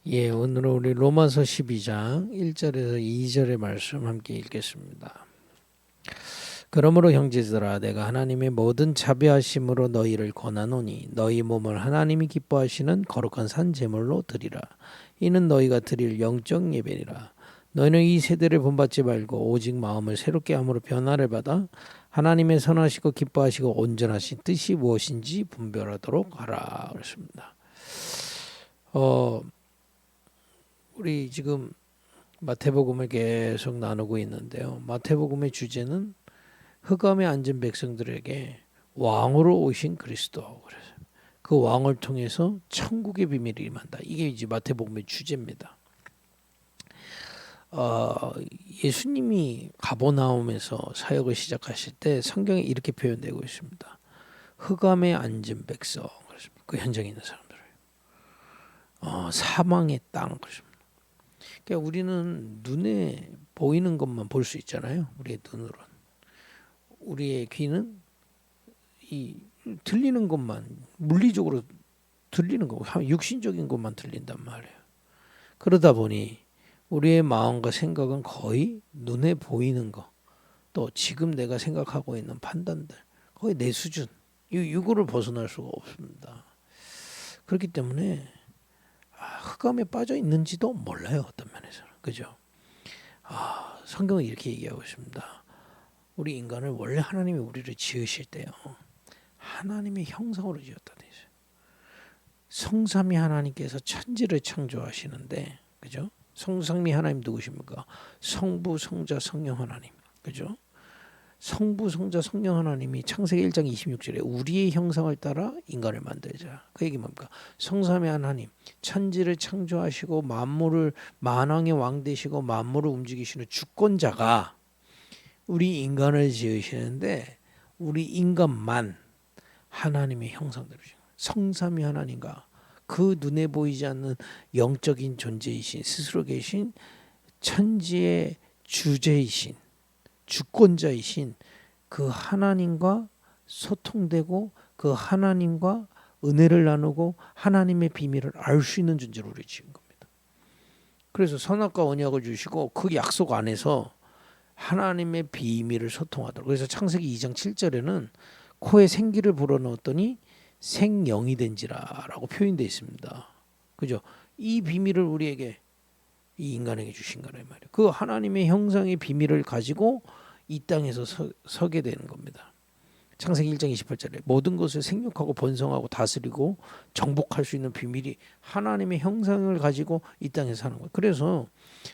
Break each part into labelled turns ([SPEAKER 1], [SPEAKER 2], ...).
[SPEAKER 1] 예, 오늘은 우리 로마서 12장 1절에서 2절의 말씀 함께 읽겠습니다. 그러므로 형제들아 내가 하나님의 모든 자비하심으로 너희를 권하노니 너희 몸을 하나님이 기뻐하시는 거룩한 산 제물로 드리라. 이는 너희가 드릴 영적 예배니라. 너희는 이 세대를 본받지 말고 오직 마음을 새롭게 함으로 변화를 받아 하나님의 선하시고 기뻐하시고 온전하신 뜻이 무엇인지 분별하도록 하라. 그렇습니다. 우리 지금 마태복음을 계속 나누고 있는데요. 마태복음의 주제는 흑암에 앉은 백성들에게 왕으로 오신 그리스도. 그래서 그 왕을 통해서 천국의 비밀이 임한다. 이게 이제 마태복음의 주제입니다. 예수님이 가버나움에서 사역을 시작하실 때 성경에 이렇게 표현되고 있습니다. 흑암에 앉은 백성. 그렇습니다. 그 현장에 있는 사람들. 사망의 땅. 그렇습니다. 그러니까 우리는 눈에 보이는 것만 볼 수 있잖아요. 우리의 눈으로는. 우리의 귀는 이 들리는 것만 물리적으로 들리는 거, 육신적인 것만 들린단 말이에요. 그러다 보니 우리의 마음과 생각은 거의 눈에 보이는 거, 또 지금 내가 생각하고 있는 판단들, 거의 내 수준, 이거를 벗어날 수가 없습니다. 그렇기 때문에 흑암에 빠져 있는지도 몰라요. 어떤 면에서는. 그죠? 성경은 이렇게 얘기하고 있습니다. 우리 인간을 원래 하나님이 우리를 지으실 때요. 하나님의 형상으로 지었다 돼 있어요. 성삼위 하나님께서 천지를 창조하시는데, 그죠? 성삼위 하나님 누구십니까? 성부, 성자, 성령 하나님. 그죠? 성부, 성자, 성령 하나님이 창세기 1장 26절에 우리의 형상을 따라 인간을 만들자. 그 얘기 뭡니까? 성삼위 하나님, 천지를 창조하시고 만물을 만왕의 왕 되시고 만물을 움직이시는 주권자가 우리 인간을 지으시는데 우리 인간만 하나님의 형상대로 지은 거예요. 성삼위 하나님과 그 눈에 보이지 않는 영적인 존재이신 스스로 계신 천지의 주제이신 주권자이신 그 하나님과 소통되고 그 하나님과 은혜를 나누고 하나님의 비밀을 알 수 있는 존재로 우리 지은 겁니다. 그래서 선악과 언약을 주시고 그 약속 안에서 하나님의 비밀을 소통하도록. 그래서 창세기 2장 7절에는 코에 생기를 불어넣었더니 생영이 된지라라고 표현되어 있습니다. 그죠? 이 비밀을 우리에게 이 인간에게 주신 거란 말이에요. 그 하나님의 형상의 비밀을 가지고 이 땅에서 서게 되는 겁니다. 창세기 1장 28절에 모든 것을 생육하고 번성하고 다스리고 정복할 수 있는 비밀이 하나님의 형상을 가지고 이 땅에 사는 거예요. 그래서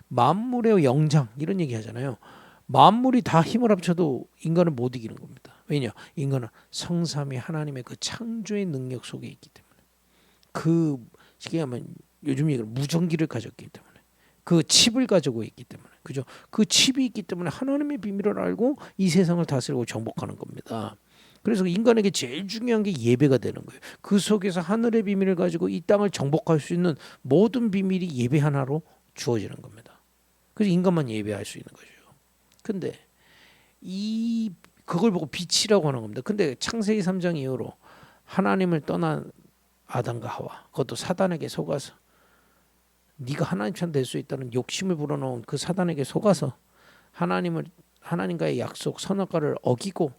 [SPEAKER 1] 만물의 영장 이런 얘기 하잖아요. 만물이 다 힘을 합쳐도 인간은 못 이기는 겁니다. 왜냐? 인간은 성삼위 하나님의 그 창조의 능력 속에 있기 때문에 그 쉽게 하면 요즘 얘기로 무전기를 가졌기 때문에 그 칩을 가지고 있기 때문에 그죠? 그 칩이 있기 때문에 하나님의 비밀을 알고 이 세상을 다스리고 정복하는 겁니다. 그래서 인간에게 제일 중요한 게 예배가 되는 거예요. 그 속에서 하늘의 비밀을 가지고 이 땅을 정복할 수 있는 모든 비밀이 예배 하나로 주어지는 겁니다. 그래서 인간만 예배할 수 있는 거죠. 근데 그걸 보고 빛이라고 하는 겁니다. 근데 창세기 3장 이후로 하나님을 떠난 아담과 하와, 그것도 사단에게 속아서 네가 하나님처럼 될 수 있다는 욕심을 불어넣은 그 사단에게 속아서 하나님과의 약속 선악과를 어기고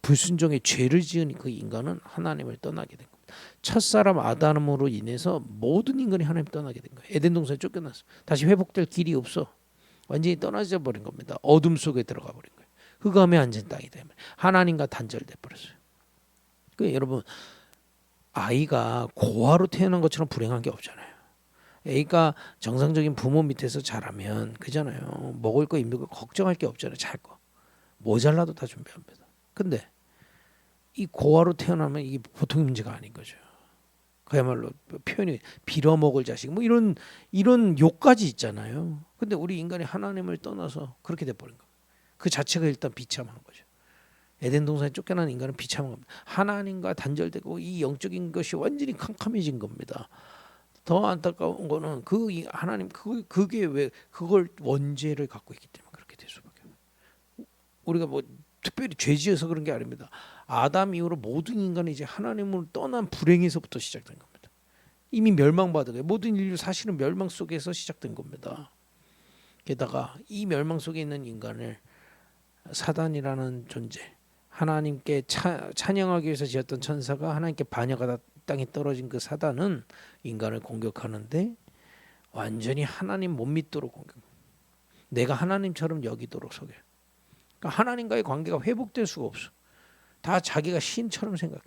[SPEAKER 1] 불순종의 죄를 지은 그 인간은 하나님을 떠나게 된 겁니다. 첫사람 아담으로 인해서 모든 인간이 하나님을 떠나게 된 거예요. 에덴 동산에 쫓겨났어. 다시 회복될 길이 없어. 완전히 떠나져 버린 겁니다. 어둠 속에 들어가 버린 거예요. 흑암에 앉은 땅이 되면 하나님과 단절돼 버렸어요. 그 여러분 아이가 고아로 태어난 것처럼 불행한 게 없잖아요. 애가 정상적인 부모 밑에서 자라면 그잖아요. 먹을 거 입는 거 걱정할 게 없잖아요. 잘 거. 모자라도 다 준비합니다. 근데 이 고아로 태어나면 이게 보통 문제가 아닌 거죠. 그야말로 표현이 빌어먹을 자식 뭐 이런 욕까지 있잖아요. 근데 우리 인간이 하나님을 떠나서 그렇게 돼버린 거예요. 그 자체가 일단 비참한 거죠. 에덴 동산에 쫓겨난 인간은 비참한 겁니다. 하나님과 단절되고 이 영적인 것이 완전히 캄캄해진 겁니다. 더 안타까운 거는 그 하나님 그게 왜 그걸 원죄를 갖고 있기 때문에 그렇게 될 수밖에 없어요. 우리가 뭐 특별히 죄지어서 그런 게 아닙니다. 아담 이후로 모든 인간이 이제 하나님을 떠난 불행에서부터 시작된 겁니다. 이미 멸망받은 거예요. 모든 인류 사실은 멸망 속에서 시작된 겁니다. 게다가 이 멸망 속에 있는 인간을 사단이라는 존재, 하나님께 찬양하기 위해서 지었던 천사가 하나님께 반역하다 땅에 떨어진 그 사단은 인간을 공격하는데 완전히 하나님 못 믿도록 공격. 내가 하나님처럼 여기도록 속여요. 그러니까 하나님과의 관계가 회복될 수가 없어. 다 자기가 신처럼 생각해.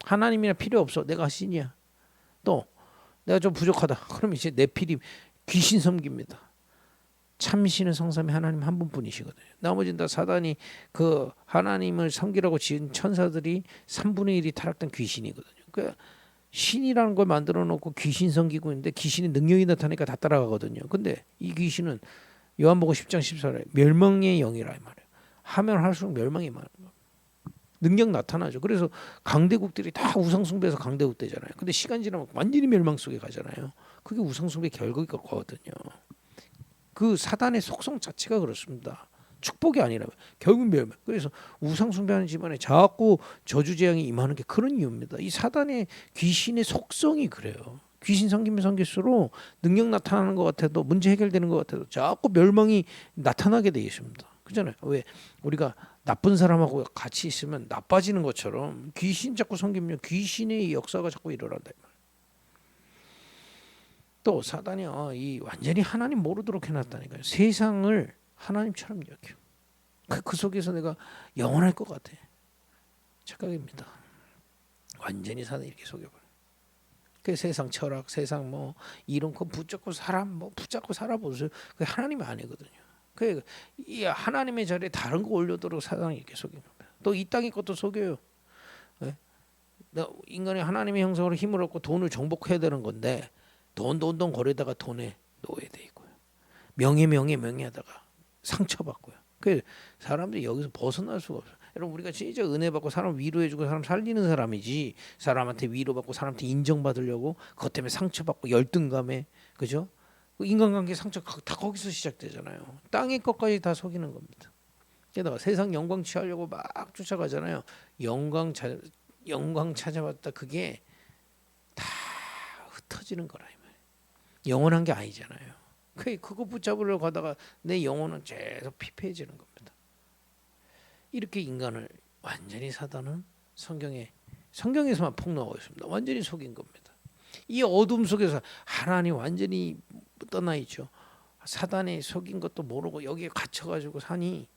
[SPEAKER 1] 하나님이나 필요 없어. 내가 신이야. 또 내가 좀 부족하다. 그럼 이제 네피림 귀신 섬깁니다. 참신은 성삼위 하나님 한 분뿐이시거든요. 나머지는 다 사단이 그 하나님을 섬기라고 지은 천사들이 3분의 1이 타락된 귀신이거든요. 그러니까 신이라는 걸 만들어 놓고 귀신 섬기고 있는데 귀신의 능력이 나타나니까 다 따라가거든요. 근데 이 귀신은 요한복음 10장 14절에 멸망의 영이라 이 말이에요. 하면 할수록 멸망이 많은 거예요. 능력 나타나죠. 그래서 강대국들이 다 우상숭배해서 강대국 되잖아요. 근데 시간 지나면 완전히 멸망 속에 가잖아요. 그게 우상숭배 결국이거든요. 그 사단의 속성 자체가 그렇습니다. 축복이 아니라 결국 멸망. 그래서 우상숭배하는 집안에 자꾸 저주재앙이 임하는 게 그런 이유입니다. 이 사단의 귀신의 속성이 그래요. 귀신 섬기면 섬길수록 능력 나타나는 것 같아도 문제 해결되는 것 같아도 자꾸 멸망이 나타나게 돼 있습니다. 그잖아요. 왜 우리가 나쁜 사람하고 같이 있으면 나빠지는 것처럼 귀신 자꾸 섬기면 귀신의 역사가 자꾸 일어난다. 또 사단이 이 완전히 하나님 모르도록 해놨다니까요. 세상을 하나님처럼 여겨. 그 속에서 내가 영원할 것 같아. 착각입니다. 완전히 사단이 이렇게 속여버려. 그 세상 철학, 세상 뭐 이런 거 붙잡고 붙잡고 살아보세요. 그게 하나님이 아니거든요. 그 이 하나님의 자리에 다른 거 올려도록 사단이 이렇게 속이는 겁니다. 또 이 땅의 것도 속여요. 네? 인간이 하나님의 형상으로 힘을 얻고 돈을 정복해야 되는 건데 돈 거래다가 돈에 노예돼 있고요. 명예하다가 상처받고요. 그 사람들이 여기서 벗어날 수가 없어요. 여러분 우리가 진짜 은혜 받고 사람 위로해주고 사람 살리는 사람이지 사람한테 위로받고 사람한테 인정받으려고 그것 때문에 상처받고 열등감에 그죠? 인간관계 상처 다 거기서 시작되잖아요. 땅의 것까지 다 속이는 겁니다. 게다가 세상 영광 취하려고 막 쫓아가잖아요. 영광 찾아봤다 그게 다 흩어지는 거라 이 말이에요. 영원한 게 아니잖아요. 그거 붙잡으려고 하다가 내 영혼은 계속 피폐해지는 겁니다. 이렇게 인간을 완전히 사단은 성경에서만 폭로하고 있습니다. 완전히 속인 겁니다. 이 어둠 속에서 하나님 완전히 떠나 있죠. 사단이 속인 것도 모르고 여기에 갇혀가지고 사니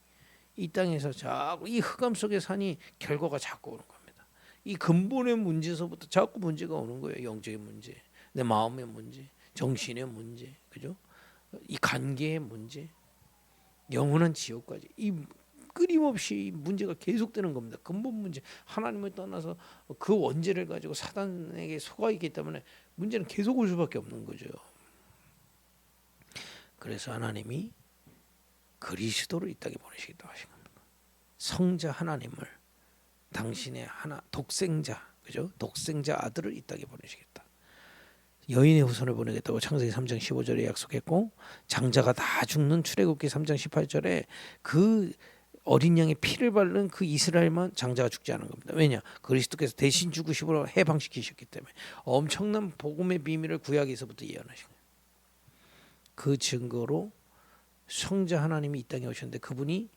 [SPEAKER 1] 이 땅에서 자꾸 이 흑암 속에 사니 결과가 자꾸 오는 겁니다. 이 근본의 문제에서부터 자꾸 문제가 오는 거예요. 영적인 문제, 내 마음의 문제, 정신의 문제, 그죠? 이 관계의 문제, 영원한 지옥까지 이 끊임없이 문제가 계속되는 겁니다. 근본 문제 하나님을 떠나서 그 원죄를 가지고 사단에게 속아 있기 때문에 문제는 계속 올 수밖에 없는 거죠. 그래서 하나님이 그리스도를 이 땅에 보내시겠다고 하신 겁니다. 성자 하나님을 당신의 독생자 그죠? 독생자 아들을 이 땅에 보내시겠다. 여인의 후손을 보내겠다고 창세기 3장 15절에 약속했고 장자가 다 죽는 출애굽기 3장 18절에 그 어린 양의 피를 바른 그 이스라엘만 장자가 죽지 않은 겁니다. 왜냐? 그리스도께서 대신 죽으심으로 해방시키셨기 때문에 엄청난 복음의 비밀을 구약에서부터 예언하신 거예요. 그 증거로 성자 하나님이 이 땅에 오셨는데 그분이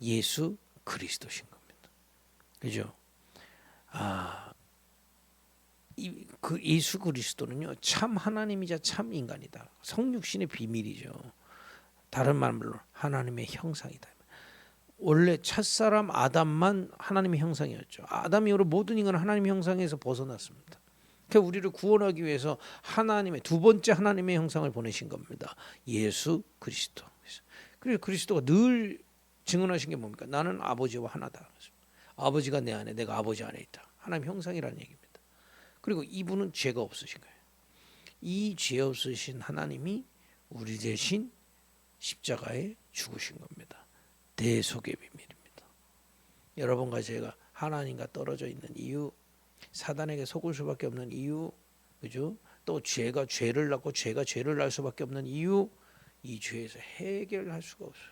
[SPEAKER 1] 예수 그리스도신 겁니다. 그죠? 그 예수 그리스도는요 참 하나님이자 참 인간이다. 성육신의 비밀이죠. 다른 말로 하나님의 형상이다. 원래 첫사람 아담만 하나님의 형상이었죠. 아담 이후로 모든 인간은 하나님의 형상에서 벗어났습니다. 그러니까 우리를 구원하기 위해서 하나님의 두 번째 하나님의 형상을 보내신 겁니다. 예수 그리스도. 그래서 그리스도가 늘 증언하신 게 뭡니까? 나는 아버지와 하나다. 아버지가 내 안에 내가 아버지 안에 있다. 하나님 형상이라는 얘기입니다. 그리고 이분은 죄가 없으신 거예요. 이 죄 없으신 하나님이 우리 대신 십자가에 죽으신 겁니다. 대속의 비밀입니다. 여러분과 제가 하나님과 떨어져 있는 이유, 사단에게 속을 수밖에 없는 이유, 그죠? 또 죄가 죄를 낳고 죄가 죄를 낳을 수밖에 없는 이유, 이 죄에서 해결할 수가 없어요.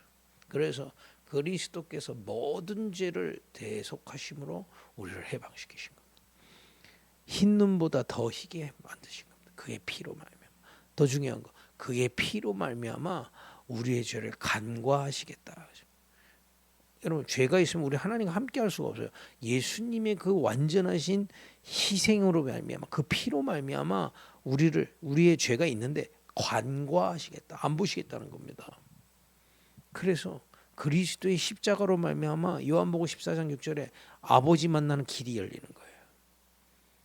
[SPEAKER 1] 그래서 그리스도께서 모든 죄를 대속하심으로 우리를 해방시키신 겁니다. 흰 눈보다 더 희게 만드신 겁니다. 그의 피로 말미암아. 더 중요한 거, 그의 피로 말미암아 우리의 죄를 간과하시겠다. 여러분, 죄가 있으면 우리 하나님과 함께할 수가 없어요. 예수님의 그 완전하신 희생으로 말미암아, 그 피로 말미암아 우리의 죄가 있는데 간과하시겠다, 안 보시겠다는 겁니다. 그래서 그리스도의 십자가로 말미암아 요한복음 14장 6절에 아버지 만나는 길이 열리는 거예요.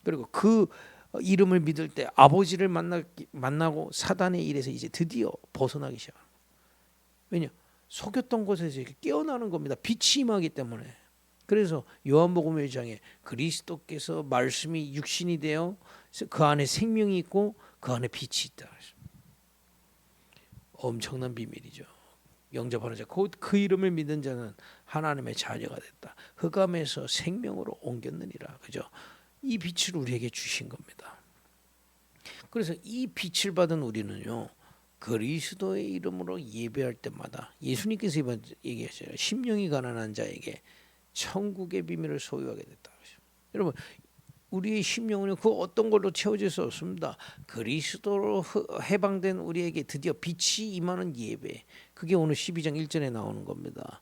[SPEAKER 1] 그리고 그 이름을 믿을 때 아버지를 만나고 사단의 일에서 이제 드디어 벗어나기 시작합니다. 왜냐? 속였던 곳에서 이렇게 깨어나는 겁니다. 빛이 임하기 때문에. 그래서 요한복음 1장에 그리스도께서 말씀이 육신이 되어 그 안에 생명이 있고 그 안에 빛이 있다. 엄청난 비밀이죠. 영접하는 자, 곧 그 이름을 믿는 자는 하나님의 자녀가 됐다. 흑암에서 생명으로 옮겼느니라. 그죠? 이 빛을 우리에게 주신 겁니다. 그래서 이 빛을 받은 우리는요, 그리스도의 이름으로 예배할 때마다 예수님께서 이번 얘기하셨어요. 심령이 가난한 자에게 천국의 비밀을 소유하게 됐다. 여러분, 우리의 심령은 그 어떤 걸로 채워질 수 없습니다. 그리스도로 해방된 우리에게 드디어 빛이 임하는 예배. 그게 오늘 12장 1절에 나오는 겁니다.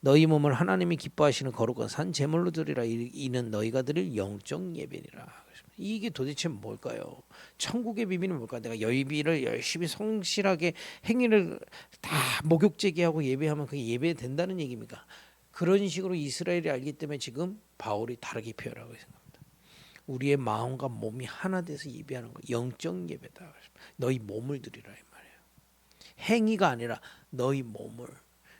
[SPEAKER 1] 너희 몸을 하나님이 기뻐하시는 거룩한 산 제물로 드리라. 이는 너희가 드릴 영적 예배니라. 이게 도대체 뭘까요? 천국의 비밀은 뭘까? 내가 예비를 열심히 성실하게 행위를 다 목욕제기하고 예배하면 그게 예배된다는 얘기입니까? 그런 식으로 이스라엘이 알기 때문에 지금 바울이 다르게 표현하고 있습니다. 우리의 마음과 몸이 하나 돼서 예배하는 거, 영적 예배다. 너희 몸을 드리라 이 말이에요. 행위가 아니라 너희 몸을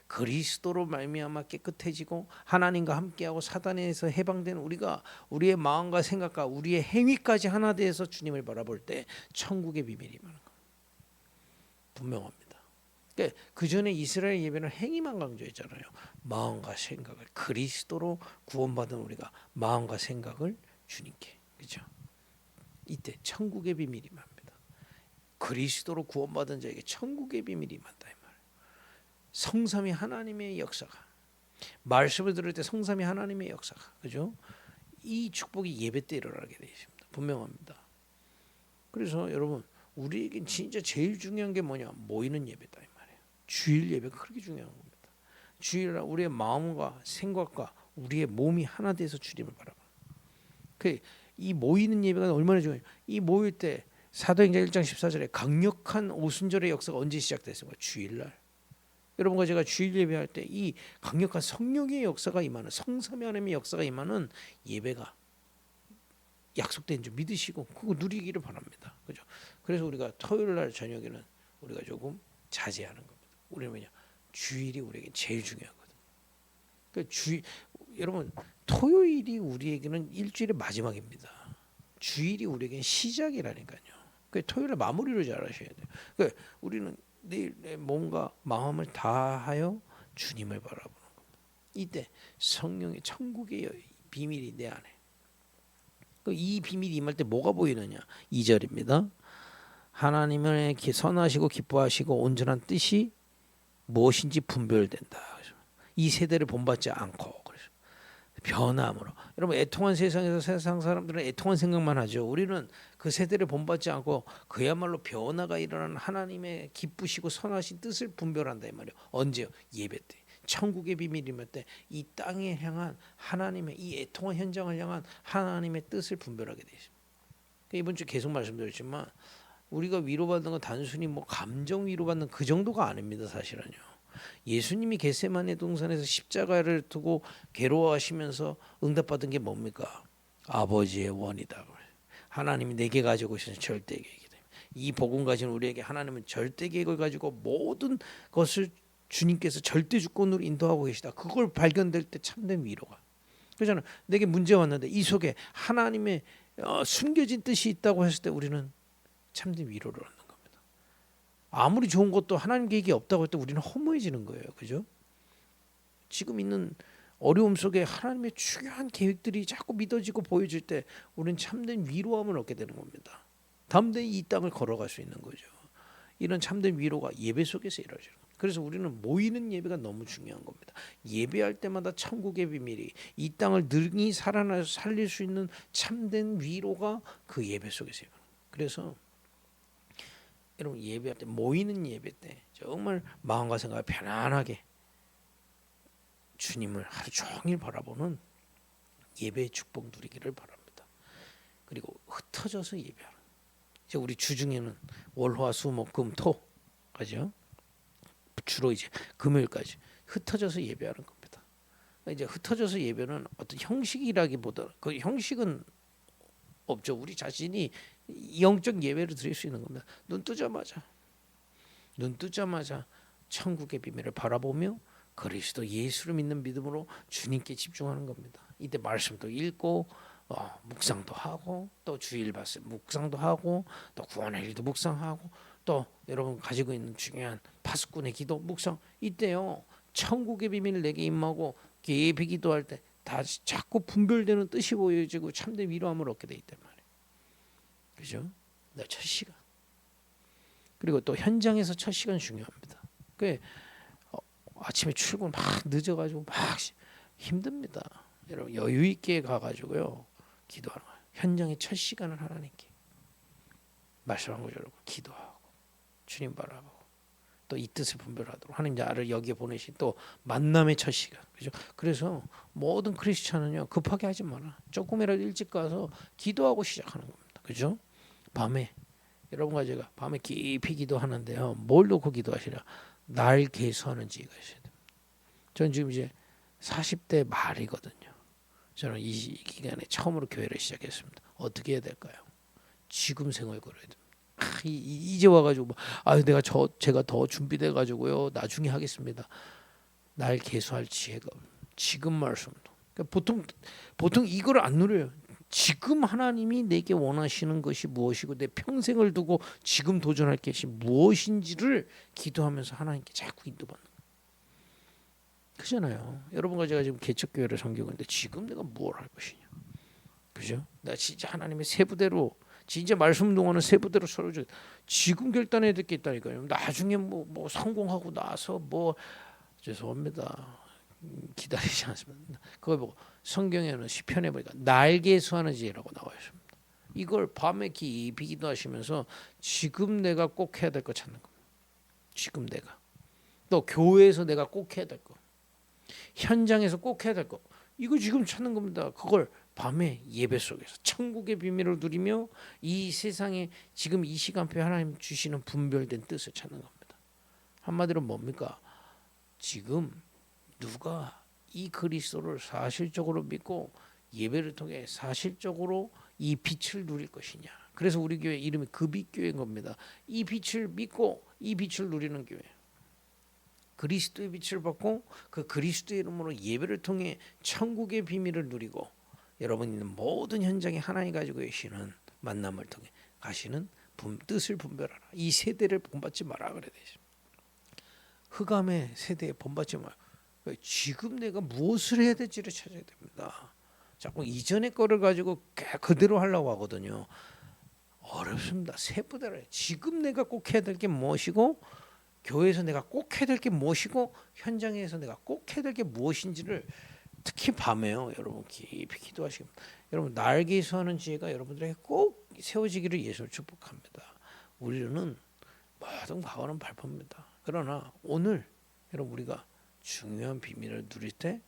[SPEAKER 1] 그리스도로 말미암아 깨끗해지고 하나님과 함께하고 사단에서 해방된 우리가 우리의 마음과 생각과 우리의 행위까지 하나 돼서 주님을 바라볼 때 천국의 비밀이 임하는 거 분명합니다. 그러니까 그 전에 이스라엘 예배는 행위만 강조했잖아요. 마음과 생각을 그리스도로 구원받은 우리가 마음과 생각을 주님께, 그렇죠? 이때 천국의 비밀이 임합니다. 그리스도로 구원받은 자에게 천국의 비밀이 임한다 이 말. 성삼위 하나님의 역사가, 말씀을 들을 때 성삼위 하나님의 역사가, 그죠? 이 축복이 예배 때 일어나게 되어 있습니다. 분명합니다. 그래서 여러분, 우리에겐 진짜 제일 중요한 게 뭐냐? 모이는 예배다 이 말이에요. 주일 예배가 그렇게 중요한 겁니다. 주일날 우리의 마음과 생각과 우리의 몸이 하나 돼서 주님을 바라봐. 이 모이는 예배가 얼마나 중요해요. 이 모일 때 사도행전 1장 14절에 강력한 오순절의 역사가 언제 시작됐습니까? 주일날. 여러분과 제가 주일 예배할 때 이 강력한 성령의 역사가 임하는, 성삼위 하나님의 역사가 임하는 예배가 약속된 줄 믿으시고 그거 누리기를 바랍니다. 그죠? 그래서 우리가 토요일 날 저녁에는 우리가 조금 자제하는 겁니다. 우리는 뭐냐? 주일이 우리에게 제일 중요하거든요. 그러니까 여러분, 토요일이 우리에게는 일주일의 마지막입니다. 주일이 우리에게는 시작이라니까요. 그 토요일에 마무리를 잘 하셔야 돼요. 그러니까 우리는 내 몸과 마음을 다하여 주님을 바라보는 겁니다. 이때 성령의 천국의 비밀이 내 안에. 이 비밀이 임할 때 뭐가 보이느냐? 2절입니다. 하나님을 선하시고 기뻐하시고 온전한 뜻이 무엇인지 분별된다. 이 세대를 본받지 않고 변함으로. 여러분, 애통한 세상에서 세상 사람들은 애통한 생각만 하죠. 우리는 그 세대를 본받지 않고 그야말로 변화가 일어나는 하나님의 기쁘시고 선하신 뜻을 분별한다 이 말이에요. 언제요? 예배 때. 천국의 비밀임할 때 이 땅에 향한 하나님의 이 애통한 현장을 향한 하나님의 뜻을 분별하게 되어 있습니다. 이번 주 계속 말씀드렸지만 우리가 위로받는 건 단순히 뭐 감정 위로받는 그 정도가 아닙니다. 사실은요. 예수님이 겟세마네 동산에서 십자가를 두고 괴로워하시면서 응답받은 게 뭡니까? 아버지의 원이다. 하나님이 내게 가지고 계신 절대 계획이다. 이 복음 가진 우리에게 하나님은 절대 계획을 가지고 모든 것을 주님께서 절대 주권으로 인도하고 계시다. 그걸 발견될 때 참된 위로가. 그렇잖아요. 내게 문제 왔는데 이 속에 하나님의 숨겨진 뜻이 있다고 했을 때 우리는 참된 위로를 얻는 겁니다. 아무리 좋은 것도 하나님 계획이 없다고 할 때 우리는 허무해지는 거예요. 그죠? 지금 있는 어려움 속에 하나님의 중요한 계획들이 자꾸 믿어지고 보여질 때 우리는 참된 위로함을 얻게 되는 겁니다. 담대히 이 땅을 걸어갈 수 있는 거죠. 이런 참된 위로가 예배 속에서 이루어지는 겁니다. 그래서 우리는 모이는 예배가 너무 중요한 겁니다. 예배할 때마다 천국의 비밀이 이 땅을 능히 살아나 살릴 수 있는 참된 위로가 그 예배 속에서 일어납니다. 그래서 여러분 예배할 때 모이는 예배 때 정말 마음과 생각을 편안하게 주님을 하루 종일 바라보는 예배의 축복 누리기를 바랍니다. 그리고 흩어져서 예배하는. 이제 우리 주중에는 월화수목금토 가죠. 주로 이제 금요일까지 흩어져서 예배하는 겁니다. 이제 흩어져서 예배는 어떤 형식이라기보다 그 형식은 없죠. 우리 자신이 영적 예배를 드릴 수 있는 겁니다. 눈 뜨자마자 천국의 비밀을 바라보며 그리스도 예수를 믿는 믿음으로 주님께 집중하는 겁니다. 이때 말씀도 읽고 묵상도 하고 또 주일 말씀 묵상도 하고 또 구원의 일도 묵상하고 또 여러분 가지고 있는 중요한 파수꾼의 기도 묵상 이때요 천국의 비밀을 내게 임하고 예배 기도할 때 다 자꾸 분별되는 뜻이 보여지고 참된 위로함을 얻게 돼 있단 말이에요. 그죠? 첫 시간. 그리고 또 현장에서 첫 시간 중요합니다. 그 아침에 출근 막 늦어가지고 막 힘듭니다. 여러분 여유 있게 가가지고요 기도하는 거예요. 현장의 첫 시간을 하나님께 말씀한 거죠. 여러분 기도하고 주님 바라보고 또 이 뜻을 분별하도록 하나님 나를 여기에 보내신 또 만남의 첫 시간. 그죠? 그래서 모든 크리스찬은요 급하게 하지 마라. 조금이라도 일찍 가서 기도하고 시작하는 겁니다. 그죠? 밤에 여러분과 제가 밤에 깊이 기도하는데요. 뭘 놓고 기도하시라? 날 계수하는 지혜가 있어야 됩니다. 전 지금 이제 40대 말이거든요. 저는 이 기간에 처음으로 교회를 시작했습니다. 어떻게 해야 될까요? 지금 생을 걸어야 됩니다. 이제 와가지고 제가 더 준비돼 가지고요 나중에 하겠습니다. 날 계수할 지혜가 지금 말씀도. 그러니까 보통 이걸 안 누려요. 지금 하나님이 내게 원하시는 것이 무엇이고 내 평생을 두고 지금 도전할 것이 무엇인지를 기도하면서 하나님께 자꾸 인도받는 거예요. 그잖아요. 여러분과 제가 지금 개척교회를 섬기고 있는데 지금 내가 무엇을 할 것이냐. 그죠? 나 진짜 하나님의 세부대로 진짜 말씀 동안은 세부대로 서로 지금 결단해야 될 게 있다니까요. 나중에 뭐 성공하고 나서 죄송합니다. 기다리지 않습니다. 그걸 보고 성경에는 시편에 보니까 날개수하는 지혜라고 나와 있습니다. 이걸 밤에 깊이 기도하시면서 지금 내가 꼭 해야 될 거 찾는 겁니다. 지금 내가 또 교회에서 내가 꼭 해야 될 거, 현장에서 꼭 해야 될 거, 이거 지금 찾는 겁니다. 그걸 밤에 예배 속에서 천국의 비밀을 누리며 이 세상에 지금 이 시간표에 하나님 주시는 분별된 뜻을 찾는 겁니다. 한마디로 뭡니까? 지금 누가 이 그리스도를 사실적으로 믿고 예배를 통해 사실적으로 이 빛을 누릴 것이냐. 그래서 우리 교회 이름이 그빛교회인 겁니다. 이 빛을 믿고 이 빛을 누리는 교회. 그리스도의 빛을 받고 그 그리스도의 이름으로 예배를 통해 천국의 비밀을 누리고 여러분이 있는 모든 현장에 하나님 가지고 계시는 만남을 통해 가시는 뜻을 분별하라. 이 세대를 본받지 마라 그래야 되죠. 흑암의 세대에 본받지 마라. 지금 내가 무엇을 해야 될지를 찾아야 됩니다. 자꾸 이전의 거를 가지고 그대로 하려고 하거든요. 어렵습니다. 세부대로 지금 내가 꼭 해야 될 게 무엇이고 교회에서 내가 꼭 해야 될 게 무엇이고 현장에서 내가 꼭 해야 될 게 무엇인지를 특히 밤에요. 여러분 깊이 기도하시고 여러분 날개수하는 지혜가 여러분들에게 꼭 세워지기를 예수를 축복합니다. 우리는 모든 과거는 발표입니다. 그러나 오늘 여러분 우리가 중요한 비밀을 누릴 때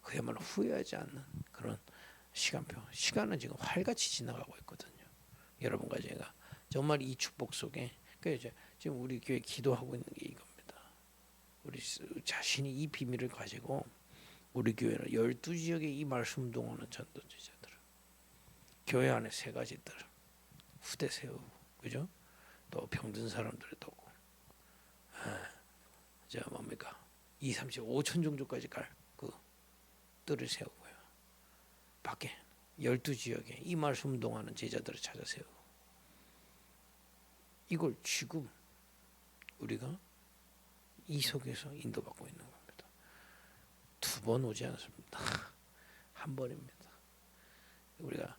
[SPEAKER 1] 그야말로 후회하지 않는 그런 시간표. 시간은 지금 활같이 지나가고 있거든요. 여러분과 제가 정말 이 축복 속에 이제 지금 우리 교회 기도하고 있는 게 이겁니다. 우리 자신이 이 비밀을 가지고 우리 교회는 12지역에 이 말씀 동하는 전도제자들, 교회 안에 세 가지들 후대 세우고, 그죠? 또 병든 사람들을 돕고, 뭡니까? 2, 30, 5천 정도까지 갈 그 뜰을 세우고요. 밖에 12지역에 이 말씀 동하는 제자들을 찾아 세우고, 이걸 지금 우리가 이 속에서 인도받고 있는 겁니다. 두 번 오지 않습니다. 한 번입니다. 우리가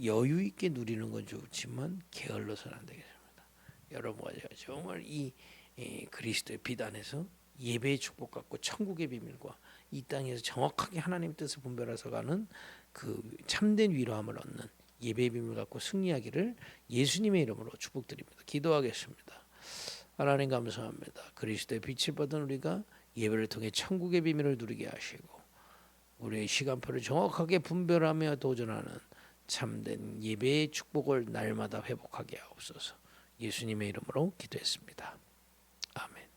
[SPEAKER 1] 여유 있게 누리는 건 좋지만 게을러서는 안 되겠습니다. 여러분과 제가 정말 이 그리스도의 빛 안에서 예배의 축복 갖고 천국의 비밀과 이 땅에서 정확하게 하나님의 뜻을 분별해서 가는 그 참된 위로함을 얻는 예배의 비밀 갖고 승리하기를 예수님의 이름으로 축복드립니다. 기도하겠습니다. 하나님 감사합니다. 그리스도의 빛을 받은 우리가 예배를 통해 천국의 비밀을 누리게 하시고 우리의 시간표를 정확하게 분별하며 도전하는 참된 예배의 축복을 날마다 회복하게 하옵소서. 예수님의 이름으로 기도했습니다. 아멘.